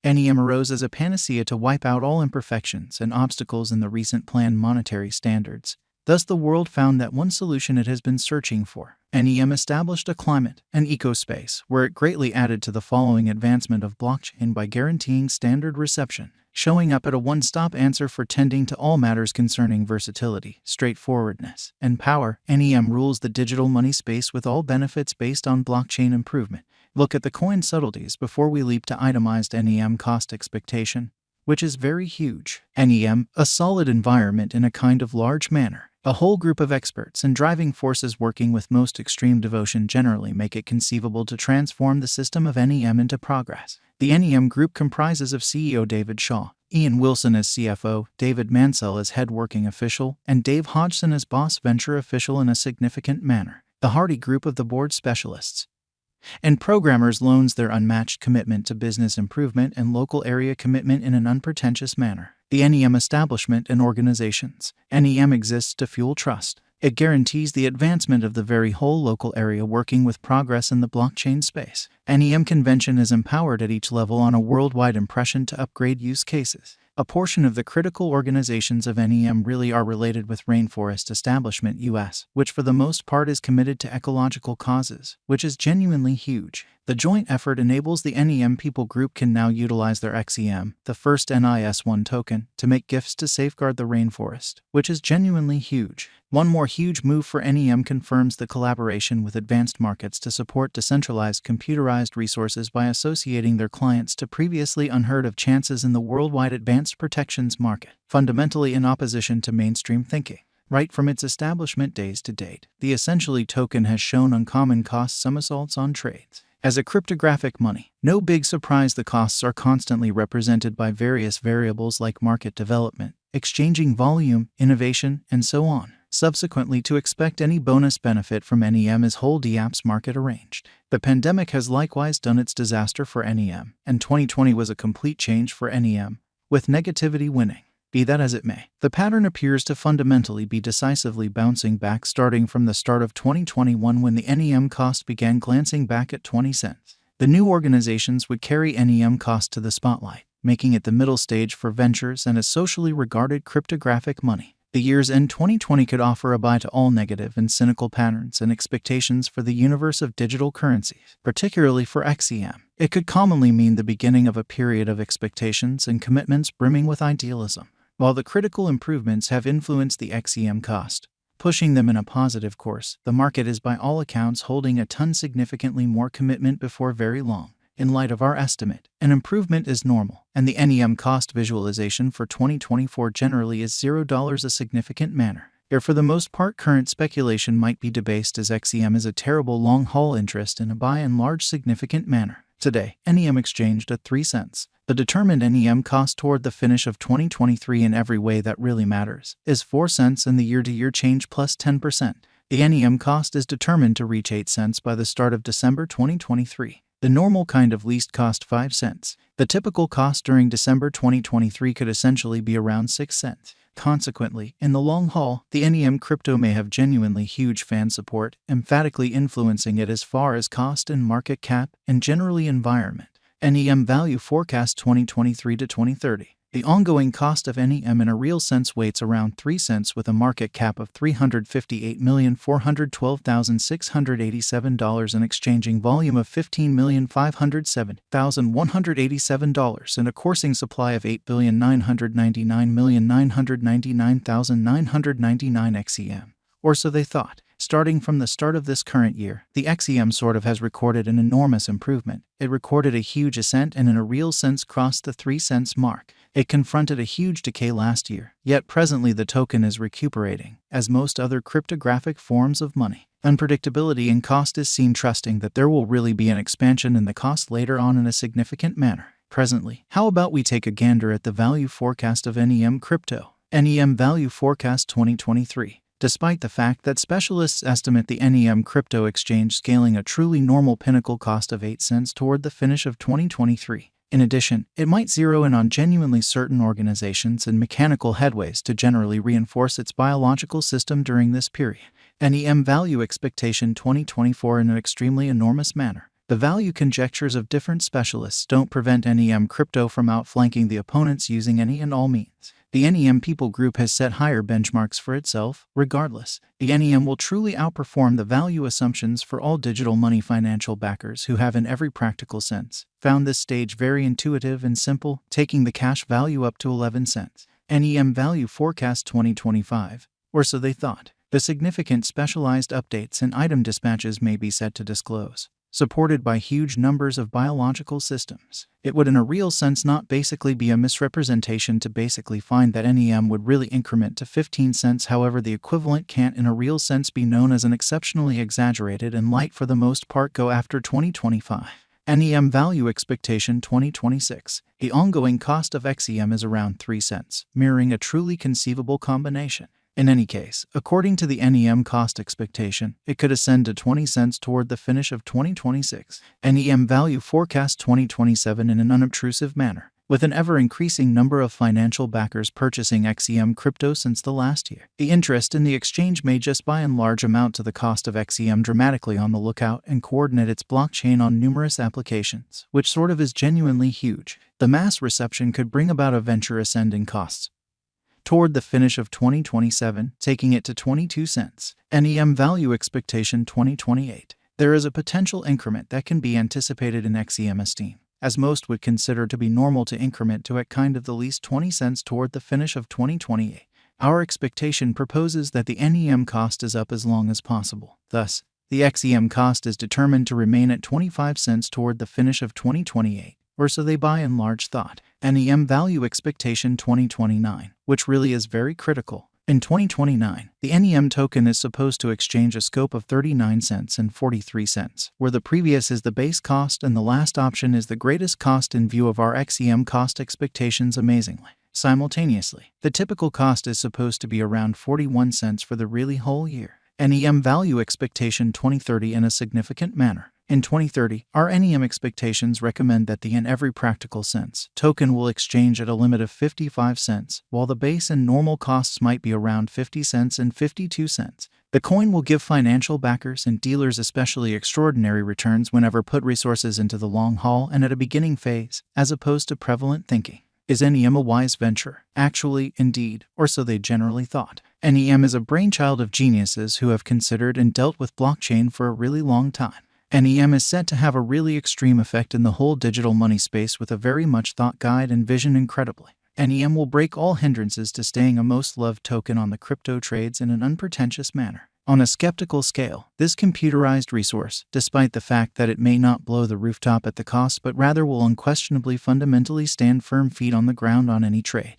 NEM arose as a panacea to wipe out all imperfections and obstacles in the recent planned monetary standards. Thus the world found that one solution it has been searching for. NEM established a climate, an ecospace, where it greatly added to the following advancement of blockchain by guaranteeing standard reception, showing up at a one-stop answer for tending to all matters concerning versatility, straightforwardness, and power. NEM rules the digital money space with all benefits based on blockchain improvement. Look at the coin subtleties before we leap to itemized NEM cost expectation, which is very huge. NEM, a solid environment in a kind of large manner. A whole group of experts and driving forces working with most extreme devotion generally make it conceivable to transform the system of NEM into progress. The NEM group comprises of CEO David Shaw, Ian Wilson as CFO, David Mansell as head working official, and Dave Hodgson as boss venture official in a significant manner. The Hardy group of the board specialists and programmers loans their unmatched commitment to business improvement and local area commitment in an unpretentious manner. The NEM establishment and organizations. NEM exists to fuel trust. It guarantees the advancement of the very whole local area working with progress in the blockchain space. NEM convention is empowered at each level on a worldwide impression to upgrade use cases. A portion of the critical organizations of NEM really are related with Rainforest Establishment US, which for the most part is committed to ecological causes, which is genuinely huge. The joint effort enables the NEM people group can now utilize their XEM, the first NIS1 token, to make gifts to safeguard the rainforest, which is genuinely huge. One more huge move for NEM confirms the collaboration with advanced markets to support decentralized computerized resources by associating their clients to previously unheard of chances in the worldwide advanced protections market, fundamentally in opposition to mainstream thinking. Right from its establishment days to date, the essentially token has shown uncommon cost somersaults on trades. As a cryptographic money, no big surprise the costs are constantly represented by various variables like market development, exchanging volume, innovation, and so on. Subsequently, to expect any bonus benefit from NEM is whole DApps market arranged. The pandemic has likewise done its disaster for NEM, and 2020 was a complete change for NEM, with negativity winning. Be that as it may, the pattern appears to fundamentally be decisively bouncing back starting from the start of 2021 when the NEM cost began glancing back at 20 cents. The new organizations would carry NEM cost to the spotlight, making it the middle stage for ventures and a socially regarded cryptographic money. The year's end 2020 could offer a bye to all negative and cynical patterns and expectations for the universe of digital currencies, particularly for XEM. It could commonly mean the beginning of a period of expectations and commitments brimming with idealism. While the critical improvements have influenced the XEM cost, pushing them in a positive course, the market is by all accounts holding a ton significantly more commitment before very long. In light of our estimate, an improvement is normal, and the NEM cost visualization for 2024 generally is $0 a significant manner. Here, for the most part, current speculation might be debased as XEM is a terrible long-haul interest in a by and large significant manner. Today, NEM exchanged at 3 cents. The determined NEM cost toward the finish of 2023 in every way that really matters is 4 cents and the year-to-year change plus 10%. The NEM cost is determined to reach 8 cents by the start of December 2023. The normal kind of least cost 5 cents. The typical cost during December 2023 could essentially be around 6 cents. Consequently, in the long haul, the NEM crypto may have genuinely huge fan support, emphatically influencing it as far as cost and market cap, and generally environment. NEM Value Forecast 2023 to 2030. The ongoing cost of NEM in a real sense weights around 3 cents with a market cap of $358,412,687 and exchanging volume of $15,507,187 and a coursing supply of 8,999,999,999 XEM. Or so they thought. Starting from the start of this current year, the XEM sort of has recorded an enormous improvement. It recorded a huge ascent and in a real sense crossed the 3 cents mark. It confronted a huge decay last year, yet presently the token is recuperating, as most other cryptographic forms of money. Unpredictability in cost is seen trusting that there will really be an expansion in the cost later on in a significant manner. Presently, how about we take a gander at the value forecast of NEM crypto? NEM Value Forecast 2023. Despite the fact that specialists estimate the NEM crypto exchange scaling a truly normal pinnacle cost of 8 cents toward the finish of 2023. In addition, it might zero in on genuinely certain organizations and mechanical headways to generally reinforce its biological system during this period. NEM Value Expectation 2024 in an extremely enormous manner. The value conjectures of different specialists don't prevent NEM crypto from outflanking the opponents using any and all means. The NEM people group has set higher benchmarks for itself. Regardless, the NEM will truly outperform the value assumptions for all digital money financial backers who have, in every practical sense, found this stage very intuitive and simple, taking the cash value up to 11 cents. NEM value forecast 2025, or so they thought. The significant specialized updates and item dispatches may be set to disclose, supported by huge numbers of biological systems. It would in a real sense not basically be a misrepresentation to basically find that NEM would really increment to 15 cents. However, the equivalent can't in a real sense be known as an exceptionally exaggerated and light for the most part go after 2025. NEM value expectation 2026. The ongoing cost of XEM is around 3 cents, mirroring a truly conceivable combination. In any case, according to the NEM cost expectation, it could ascend to 20 cents toward the finish of 2026. NEM value forecast 2027 in an unobtrusive manner, with an ever-increasing number of financial backers purchasing XEM crypto since the last year. The interest in the exchange may just by and large amount to the cost of XEM dramatically on the lookout and coordinate its blockchain on numerous applications, which sort of is genuinely huge. The mass reception could bring about a venture ascending costs toward the finish of 2027, taking it to 22 cents. NEM value expectation 2028. There is a potential increment that can be anticipated in XEM esteem, as most would consider to be normal to increment to at kind of the least 20 cents toward the finish of 2028. Our expectation proposes that the NEM cost is up as long as possible. Thus, the XEM cost is determined to remain at 25 cents toward the finish of 2028, or so they by and large thought. NEM value expectation 2029, which really is very critical. In 2029, the NEM token is supposed to exchange a scope of 39 cents and 43 cents, where the previous is the base cost and the last option is the greatest cost in view of our XEM cost expectations amazingly. Simultaneously, the typical cost is supposed to be around 41 cents for the really whole year. NEM value expectation 2030 in a significant manner. In 2030, our NEM expectations recommend that the in every practical sense token will exchange at a limit of 55 cents, while the base and normal costs might be around 50 cents and 52 cents. The coin will give financial backers and dealers especially extraordinary returns whenever put resources into the long haul and at a beginning phase, as opposed to prevalent thinking. Is NEM a wise venture? Actually, indeed, or so they generally thought. NEM is a brainchild of geniuses who have considered and dealt with blockchain for a really long time. NEM is set to have a really extreme effect in the whole digital money space with a very much thought guide and vision incredibly. NEM will break all hindrances to staying a most loved token on the crypto trades in an unpretentious manner. On a skeptical scale, this computerized resource, despite the fact that it may not blow the rooftop at the cost but rather will unquestionably fundamentally stand firm feet on the ground on any trade,